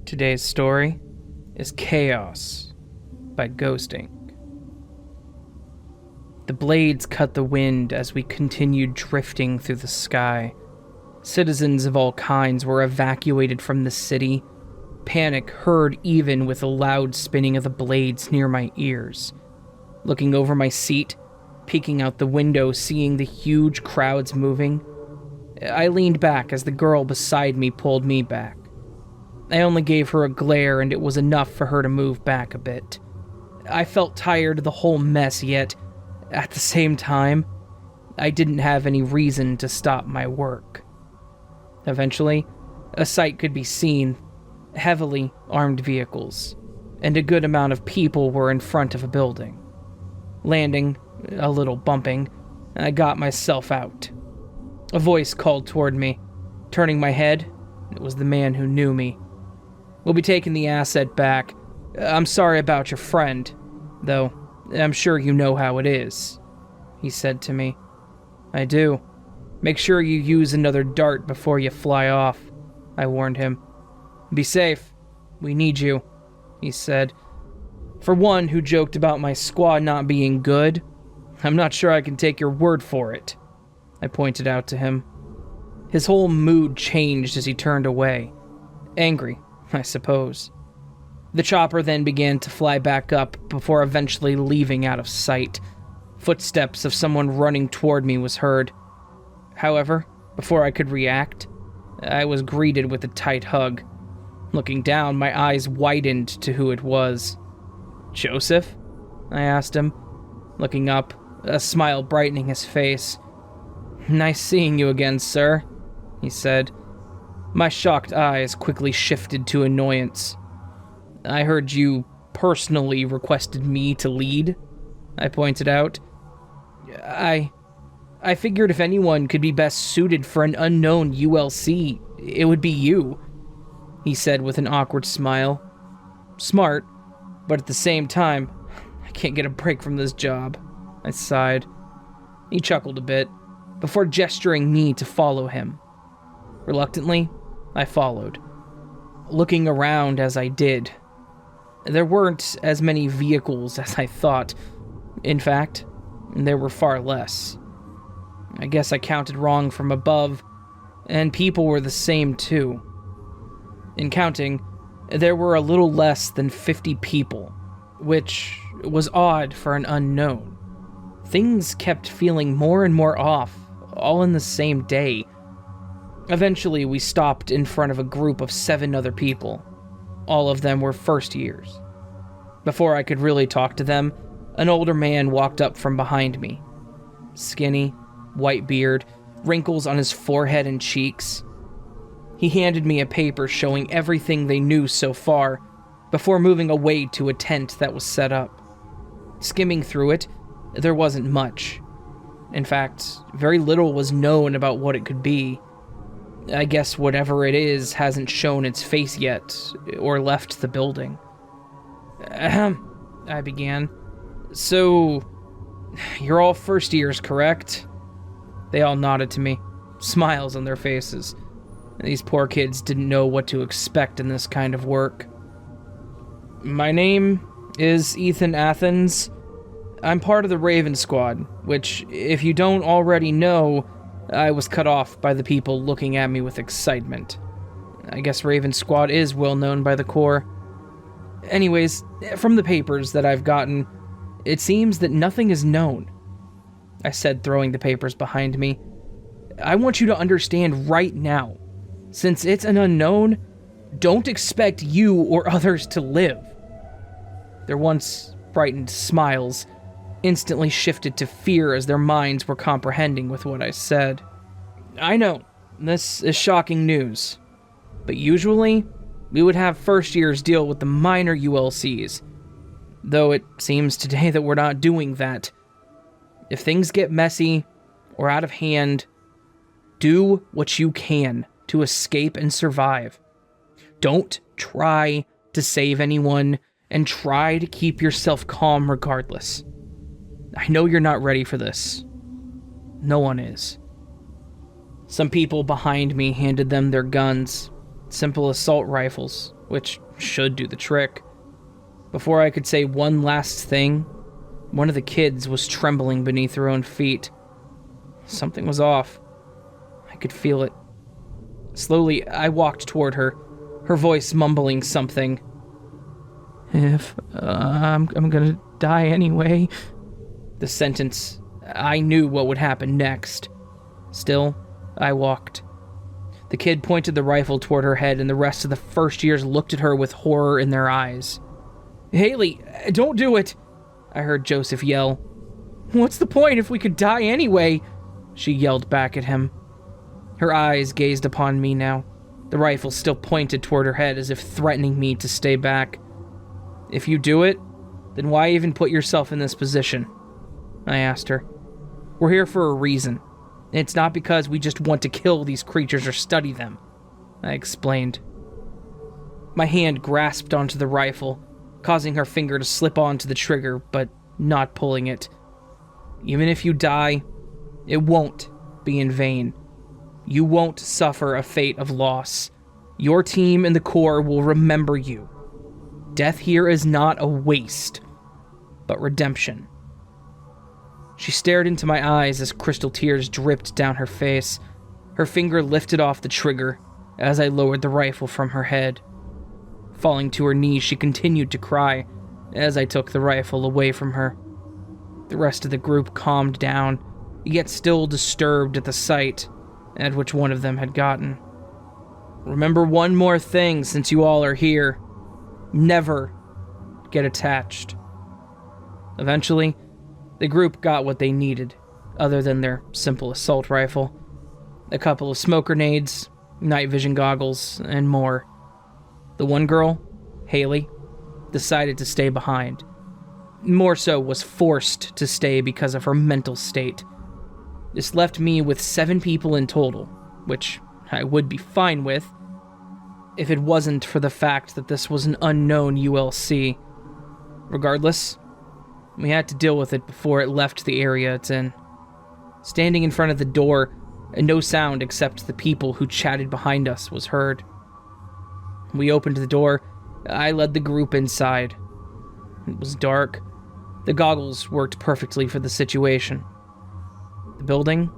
Today's story is Chaos by GhostInk. The blades cut the wind as we continued drifting through the sky. Citizens of all kinds were evacuated from the city. Panic heard even with the loud spinning of the blades near my ears. Looking over my seat, peeking out the window, seeing the huge crowds moving, I leaned back as the girl beside me pulled me back. I only gave her a glare, and it was enough for her to move back a bit. I felt tired of the whole mess, yet, at the same time, I didn't have any reason to stop my work. Eventually, a sight could be seen: heavily armed vehicles, and a good amount of people were in front of a building. Landing, a little bumping, I got myself out. A voice called toward me. Turning my head, it was the man who knew me. "We'll be taking the asset back. I'm sorry about your friend, though I'm sure you know how it is," he said to me. "I do. Make sure you use another dart before you fly off," I warned him. "Be safe. We need you," he said. "For one who joked about my squad not being good, I'm not sure I can take your word for it," I pointed out to him. His whole mood changed as he turned away. Angry, I suppose. The chopper then began to fly back up before eventually leaving out of sight. Footsteps of someone running toward me was heard. However, before I could react, I was greeted with a tight hug. Looking down, my eyes widened to who it was. "Joseph?" I asked him, looking up, a smile brightening his face. "Nice seeing you again, sir," he said. My shocked eyes quickly shifted to annoyance. "I heard you personally requested me to lead," I pointed out. I figured if anyone could be best suited for an unknown ULC, it would be you," he said with an awkward smile. "Smart, but at the same time, I can't get a break from this job," I sighed. He chuckled a bit, before gesturing me to follow him. Reluctantly, I followed. Looking around as I did, there weren't as many vehicles as I thought. In fact, there were far less. I guess I counted wrong from above, and people were the same too. In counting, there were a little less than 50 people, which was odd for an unknown. Things kept feeling more and more off, all in the same day. Eventually, we stopped in front of a group of 7 other people. All of them were first years. Before I could really talk to them, an older man walked up from behind me. Skinny, white beard, wrinkles on his forehead and cheeks. He handed me a paper showing everything they knew so far, before moving away to a tent that was set up. Skimming through it, there wasn't much. In fact, very little was known about what it could be. I guess whatever it is hasn't shown its face yet, or left the building. I began. "So, you're all first years, correct?" They all nodded to me, smiles on their faces. These poor kids didn't know what to expect in this kind of work. "My name is Ethan Athens. I'm part of the Raven Squad, which, if you don't already know, I was cut off by the people looking at me with excitement. I guess Raven Squad is well known by the Corps. Anyways, from the papers that I've gotten, it seems that nothing is known," I said, throwing the papers behind me. "I want you to understand right now, since it's an unknown, don't expect you or others to live." Their once brightened smiles instantly shifted to fear as their minds were comprehending with what I said. "I know, this is shocking news, but usually we would have first years deal with the minor ULCs, though it seems today that we're not doing that. If things get messy or out of hand, do what you can to escape and survive. Don't try to save anyone, and try to keep yourself calm regardless. I know you're not ready for this. No one is." Some people behind me handed them their guns, simple assault rifles, which should do the trick. Before I could say one last thing, one of the kids was trembling beneath her own feet. Something was off. I could feel it. Slowly, I walked toward her, her voice mumbling something. If I'm gonna die anyway. The sentence, I knew what would happen next. Still, I walked. The kid pointed the rifle toward her head, and the rest of the first years looked at her with horror in their eyes. Haley, don't do it, I heard Joseph yell. What's the point if we could die anyway? She yelled back at him. Her eyes gazed upon me now, the rifle still pointed toward her head as if threatening me to stay back. If you do it, then why even put yourself in this position? I asked her. We're here for a reason. It's not because we just want to kill these creatures or study them, I explained. My hand grasped onto the rifle, causing her finger to slip onto the trigger, but not pulling it. Even if you die, it won't be in vain. You won't suffer a fate of loss. Your team and the Corps will remember you. Death here is not a waste, but redemption. She stared into my eyes as crystal tears dripped down her face. Her finger lifted off the trigger as I lowered the rifle from her head. Falling to her knees, she continued to cry as I took the rifle away from her. The rest of the group calmed down, yet still disturbed at the sight at which one of them had gotten. Remember one more thing since you all are here. Never get attached. Eventually, the group got what they needed, other than their simple assault rifle, a couple of smoke grenades, night vision goggles, and more. The one girl, Haley, decided to stay behind. More so was forced to stay because of her mental state. This left me with 7 people in total, which I would be fine with, if it wasn't for the fact that this was an unknown ULC. Regardless, we had to deal with it before it left the area it's in. Standing in front of the door, and no sound except the people who chatted behind us was heard. We opened the door. I led the group inside. It was dark. The goggles worked perfectly for the situation. The building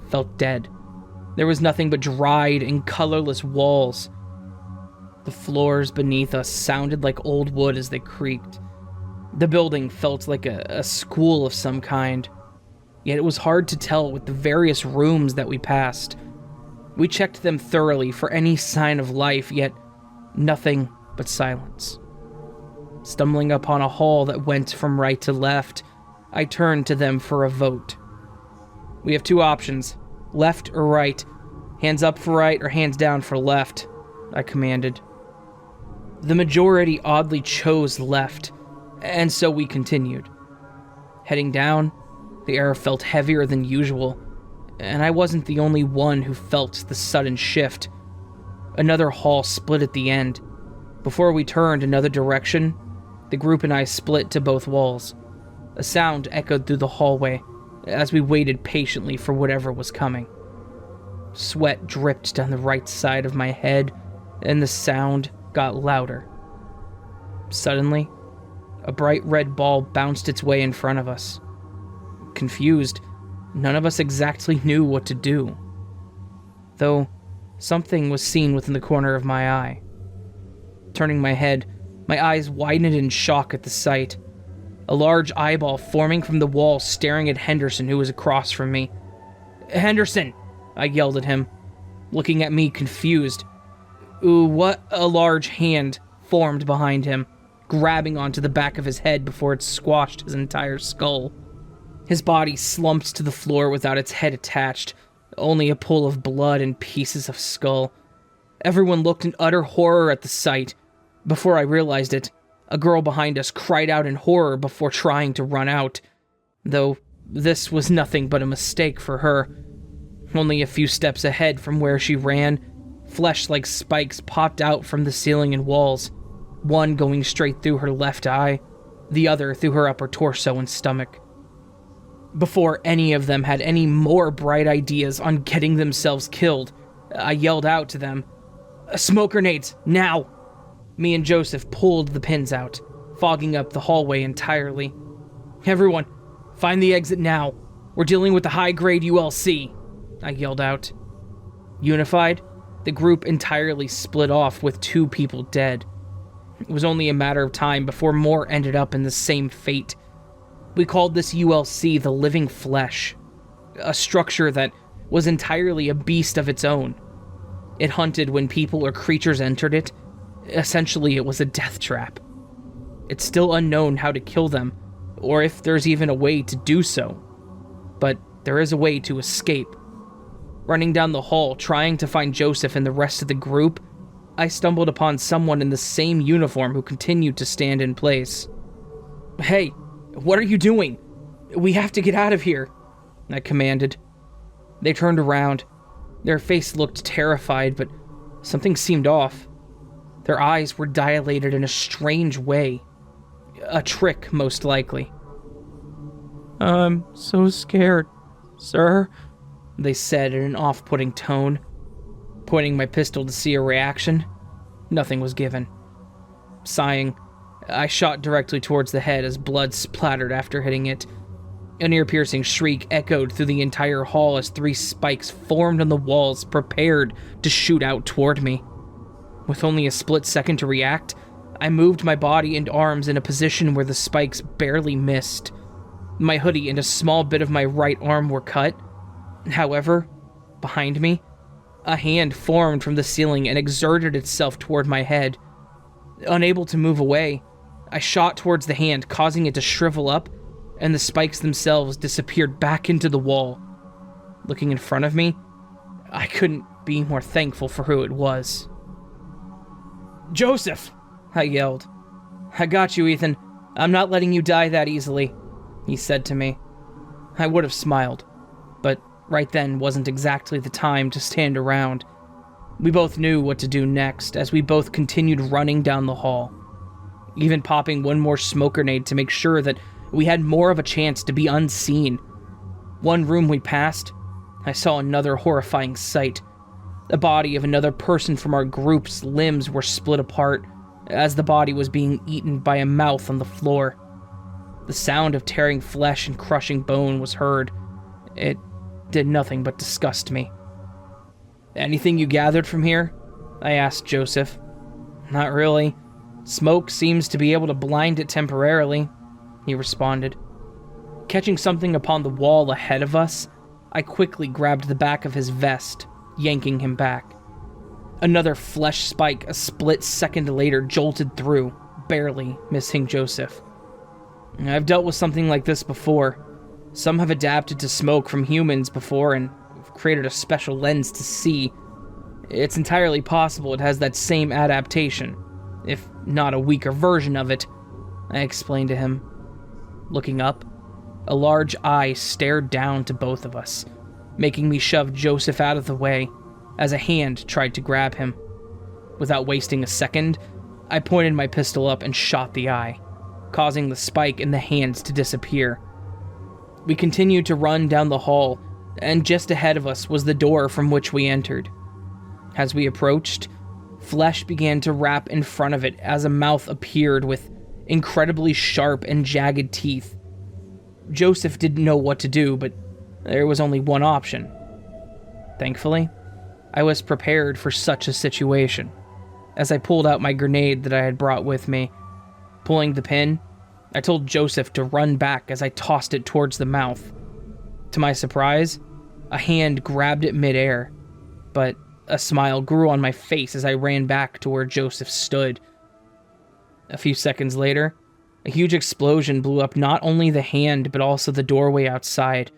felt dead. There was nothing but dried and colorless walls. The floors beneath us sounded like old wood as they creaked. The building felt like a school of some kind, yet it was hard to tell with the various rooms that we passed. We checked them thoroughly for any sign of life, yet nothing but silence. Stumbling upon a hall that went from right to left, I turned to them for a vote. We have 2 options, left or right. Hands up for right or hands down for left, I commanded. The majority oddly chose left, and so we continued. Heading down, the air felt heavier than usual, and I wasn't the only one who felt the sudden shift. Another hall split at the end. Before we turned another direction, the group and I split to both walls. A sound echoed through the hallway as we waited patiently for whatever was coming. Sweat dripped down the right side of my head, and the sound got louder. Suddenly, a bright red ball bounced its way in front of us. Confused, none of us exactly knew what to do. Though, something was seen within the corner of my eye. Turning my head, my eyes widened in shock at the sight. A large eyeball forming from the wall staring at Henderson, who was across from me. "Henderson!" I yelled at him, looking at me confused. Ooh, what a large hand formed behind him, grabbing onto the back of his head before it squashed his entire skull. His body slumped to the floor without its head attached, only a pool of blood and pieces of skull. Everyone looked in utter horror at the sight. Before I realized it, a girl behind us cried out in horror before trying to run out, though this was nothing but a mistake for her. Only a few steps ahead from where she ran, flesh like spikes popped out from the ceiling and walls, one going straight through her left eye, the other through her upper torso and stomach. Before any of them had any more bright ideas on getting themselves killed, I yelled out to them, "Smoke grenades, now!" Me and Joseph pulled the pins out, fogging up the hallway entirely. "Everyone, find the exit now. We're dealing with the high-grade ULC," I yelled out. Unified, the group entirely split off with 2 people dead. It was only a matter of time before more ended up in the same fate. We called this ULC the Living Flesh, a structure that was entirely a beast of its own. It hunted when people or creatures entered it. Essentially, it was a death trap. It's still unknown how to kill them, or if there's even a way to do so. But there is a way to escape. Running down the hall, trying to find Joseph and the rest of the group, I stumbled upon someone in the same uniform who continued to stand in place. "Hey, what are you doing? We have to get out of here," I commanded. They turned around. Their face looked terrified, but something seemed off. Their eyes were dilated in a strange way. A trick, most likely. "I'm so scared, sir," they said in an off-putting tone. Pointing my pistol to see a reaction, nothing was given. Sighing, I shot directly towards the head as blood splattered after hitting it. A near-piercing shriek echoed through the entire hall as 3 spikes formed on the walls, prepared to shoot out toward me. With only a split second to react, I moved my body and arms in a position where the spikes barely missed. My hoodie and a small bit of my right arm were cut. However, behind me, a hand formed from the ceiling and exerted itself toward my head. Unable to move away, I shot towards the hand, causing it to shrivel up, and the spikes themselves disappeared back into the wall. Looking in front of me, I couldn't be more thankful for who it was. "Joseph!" I yelled. "I got you, Ethan. I'm not letting you die that easily," he said to me. I would have smiled, but right then wasn't exactly the time to stand around. We both knew what to do next as we both continued running down the hall, even popping one more smoke grenade to make sure that we had more of a chance to be unseen. One room we passed, I saw another horrifying sight. The body of another person from our group's limbs were split apart as the body was being eaten by a mouth on the floor. The sound of tearing flesh and crushing bone was heard. It did nothing but disgust me. "Anything you gathered from here?" I asked Joseph. "Not really. Smoke seems to be able to blind it temporarily," he responded. Catching something upon the wall ahead of us, I quickly grabbed the back of his vest, yanking him back. Another flesh spike a split second later jolted through, barely missing Joseph. "I've dealt with something like this before. Some have adapted to smoke from humans before and have created a special lens to see. It's entirely possible it has that same adaptation, if not a weaker version of it," I explained to him. Looking up, a large eye stared down to both of us, making me shove Joseph out of the way as a hand tried to grab him. Without wasting a second, I pointed my pistol up and shot the eye, causing the spike in the hands to disappear. We continued to run down the hall, and just ahead of us was the door from which we entered. As we approached, flesh began to wrap in front of it as a mouth appeared with incredibly sharp and jagged teeth. Joseph didn't know what to do, but there was only one option. Thankfully, I was prepared for such a situation, as I pulled out my grenade that I had brought with me. Pulling the pin, I told Joseph to run back as I tossed it towards the mouth. To my surprise, a hand grabbed it midair, but a smile grew on my face as I ran back to where Joseph stood. A few seconds later, a huge explosion blew up not only the hand, but also the doorway outside.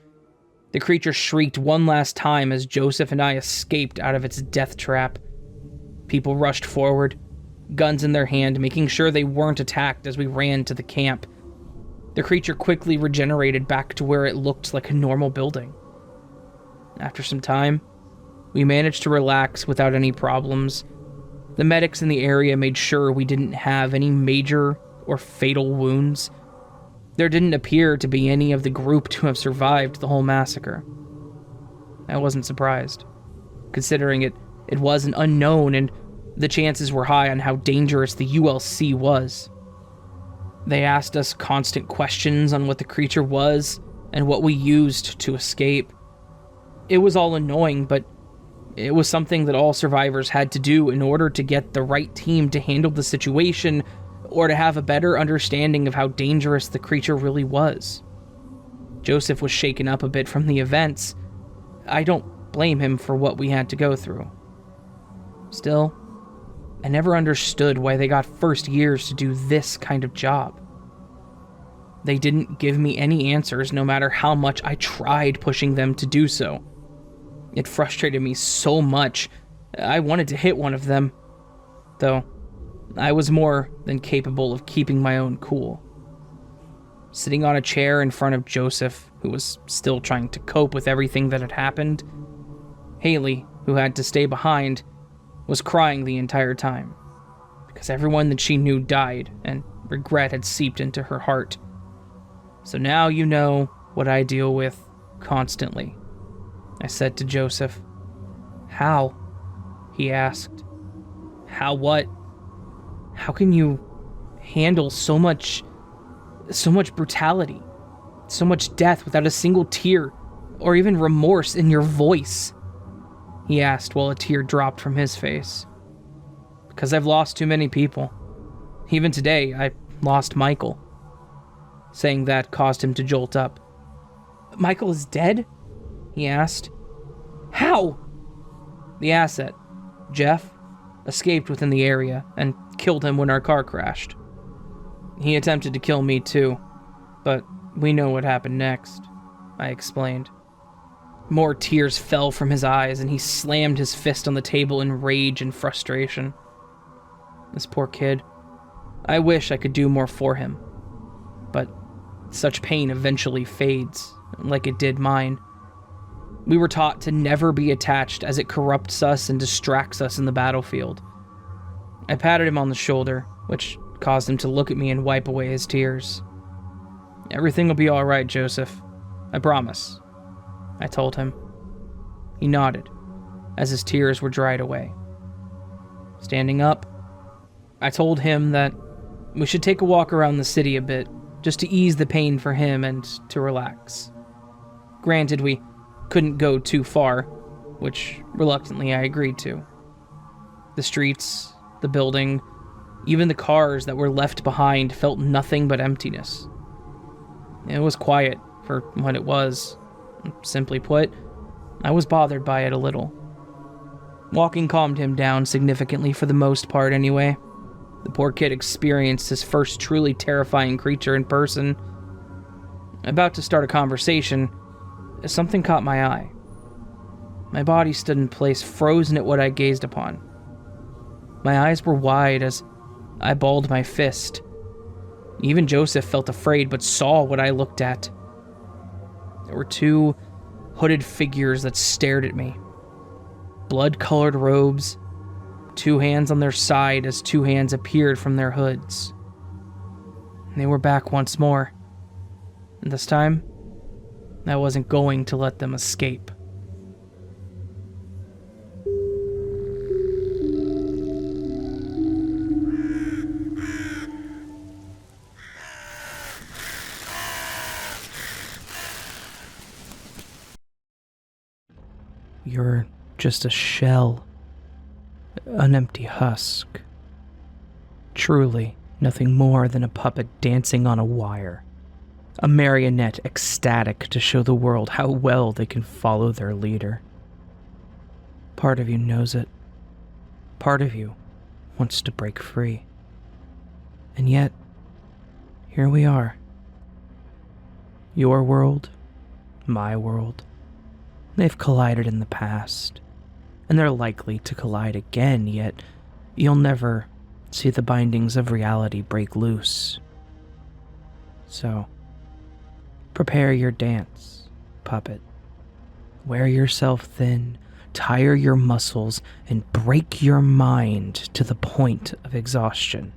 The creature shrieked one last time as Joseph and I escaped out of its death trap. People rushed forward, guns in their hand, making sure they weren't attacked as we ran to the camp. The creature quickly regenerated back to where it looked like a normal building. After some time, we managed to relax without any problems. The medics in the area made sure we didn't have any major or fatal wounds. There didn't appear to be any of the group to have survived the whole massacre. I wasn't surprised, considering it was an unknown and The chances were high on how dangerous the ULC was. They asked us constant questions on what the creature was and what we used to escape. It was all annoying, but it was something that all survivors had to do in order to get the right team to handle the situation or to have a better understanding of how dangerous the creature really was. Joseph was shaken up a bit from the events. I don't blame him for what we had to go through. Still, I never understood why they got first years to do this kind of job. They didn't give me any answers no matter how much I tried pushing them to do so. It frustrated me so much, I wanted to hit one of them, though I was more than capable of keeping my own cool. Sitting on a chair in front of Joseph, who was still trying to cope with everything that had happened, Haley, who had to stay behind, was crying the entire time, because everyone that she knew died, and regret had seeped into her heart. So now you know what I deal with constantly, I said to Joseph. How? He asked. How what? How can you handle so much brutality, so much death without a single tear or even remorse in your voice? He asked while a tear dropped from his face. Because I've lost too many people. Even today, I lost Michael. Saying that caused him to jolt up. Michael is dead? He asked. How? The asset, Jeff, escaped within the area and killed him when our car crashed. He attempted to kill me too, but we know what happened next, I explained. More tears fell from his eyes and he slammed his fist on the table in rage and frustration. This poor kid. I wish I could do more for him, but such pain eventually fades, like it did mine. We were taught to never be attached as it corrupts us and distracts us in the battlefield. I patted him on the shoulder, which caused him to look at me and wipe away his tears. Everything will be all right, Joseph. I promise, I told him. He nodded, as his tears were dried away. Standing up, I told him that we should take a walk around the city a bit, just to ease the pain for him and to relax. Granted, we couldn't go too far, which reluctantly I agreed to. The streets, the building, even the cars that were left behind felt nothing but emptiness. It was quiet for what it was. Simply put, I was bothered by it a little. Walking calmed him down significantly for the most part anyway. The poor kid experienced his first truly terrifying creature in person. About to start a conversation, something caught my eye. My body stood in place, frozen at what I gazed upon. My eyes were wide as I balled my fist. Even Joseph felt afraid, but saw what I looked at. There were two hooded figures that stared at me. Blood-colored robes, two hands on their side as two hands appeared from their hoods. They were back once more. And this time, I wasn't going to let them escape. You're just a shell, an empty husk. Truly, nothing more than a puppet dancing on a wire. A marionette ecstatic to show the world how well they can follow their leader. Part of you knows it. Part of you wants to break free. And yet, here we are. Your world, my world. They've collided in the past, and they're likely to collide again, yet you'll never see the bindings of reality break loose. So, prepare your dance, puppet. Wear yourself thin, tire your muscles, and break your mind to the point of exhaustion.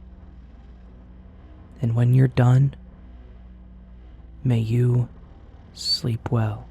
And when you're done, may you sleep well.